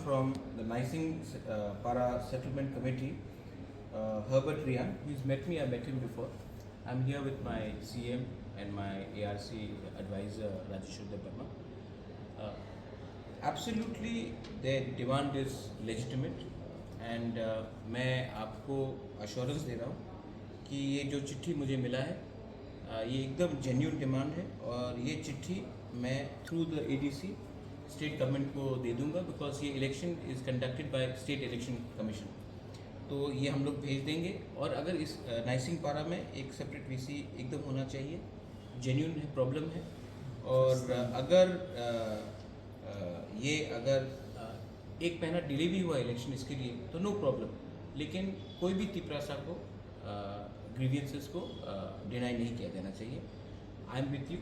from the Nising Para Settlement Committee, Herbert Rian. He's met me, I met him before. I'm here with my CM and my ARC advisor, Rajesh Burma. Absolutely, their demand is legitimate and मैं आपको assurance दे रहा हूँ कि ये जो चिट्ठी मुझे मिला है ये एकदम genuine demand है और ये चिट्ठी मैं through the ADC state government को दे दूंगा बिकॉज ये election is conducted by state election commission, तो ये हम लोग भेज देंगे। और अगर इस नाइसिंग पारा में एक सेपरेट वीसी एकदम होना चाहिए, जेन्यून है, प्रॉब्लम है। और अगर एक महीना डिले भी हुआ इलेक्शन इसके लिए तो नो प्रॉब्लम, लेकिन कोई भी तिपरासा को ग्रीवियंसेस को डिनाई नहीं किया जाना चाहिए। आई एम विथ यू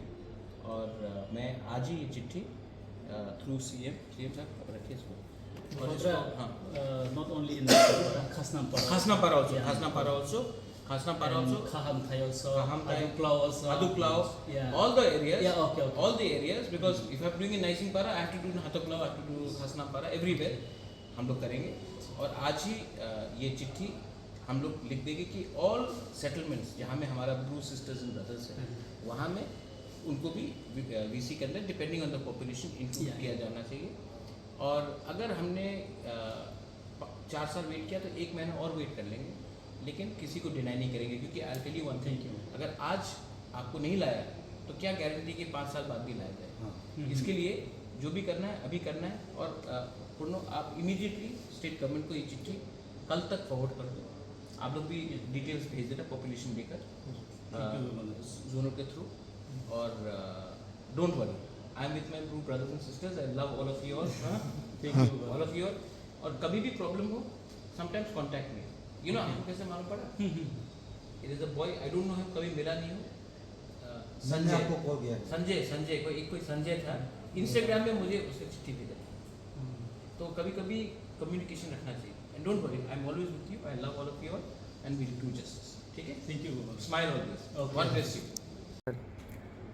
और मैं आज ही ये चिट्ठी through CM साहब रखिए इसको। और इसको not only in Khasnampara also, Khasnampara also, Khahamthai also, Aduklau also, yeah. all the areas, yeah, okay. all the areas, because if I'm doing in Nising Para, I have to do in Hatuklau, I have to do Khasnampara, everywhere हम लोग करेंगे। और आज ही ये चिट्ठी हम लोग लिख देंगे कि all settlements जहाँ में हमारा ब्रू सिस्टर्स एंड ब्रदर्स है वहाँ में उनको भी वीसी के अंदर depending on the population include किया जाना चाहिए। और अगर हमने 4 साल वेट किया तो 1 महीना और वेट कर लेंगे, लेकिन किसी को डिनाई नहीं करेंगे, क्योंकि I tell you one thing, अगर आज आपको नहीं लाया तो क्या गारंटी कि 5 साल बाद भी लाया जाए। इसके लिए जो भी करना है अभी करना है। और पूर्ण आप इमीडिएटली स्टेट गवर्नमेंट को ये चिट्ठी कल तक फॉरवर्ड कर दो। आप लोग भी डिटेल्स भेज देना पॉपुलेशन देकर जोनों के थ्रू। और don't worry, I am with my true brothers and sisters, I love all of you all, thank you all of you all. और कभी भी प्रॉब्लम हो sometimes contact me, you know हमको कैसे मालूम पड़ा, it is a boy, I don't know him, कभी मिला नहीं हो। संजय कोई संजय था, इंस्टाग्राम में मुझे उसने चिट्ठी भेजा, तो कभी कभी कम्युनिकेशन रखना चाहिए। And don't worry, I am always with you, I love all of you all and will do justice. ठीक है, thank you, smile always, God bless you.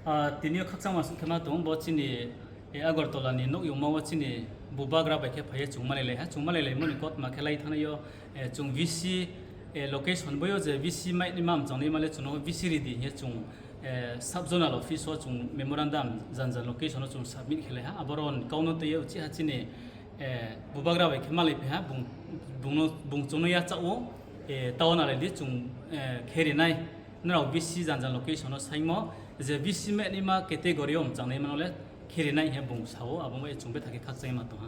तिनियो खक्सा मासु खेमा दं बचिनी अगरतलानि नो युमा वचिनी बुबाग्रा बाइके फये चुमाले हा चुमाले मनि कोट मा खेलाई थानायो चुं वीसी लोकेशन बयो जे वीसी माइ निमाम जंनि माले चुनो वीसी रिदि हे चुं सब जोनल ऑफिस व चुं मेमोरेंडम जानजा लोकेशन चुं सबमिट खेले हा अबरन काउनो तये उचि हाचिनि बुबाग्रा बाइके माले हा बुं चुनो या चाओ टाउन आले दि चुं खेरिनाय नाव वीसी जानजा लोकेशन साइमो जे बीसी में निमा कैटेगरी हम जाने मनोले खेरिनाय हे बुं साओ आबो ए चुंबे थाके खाकसाय मातो हा।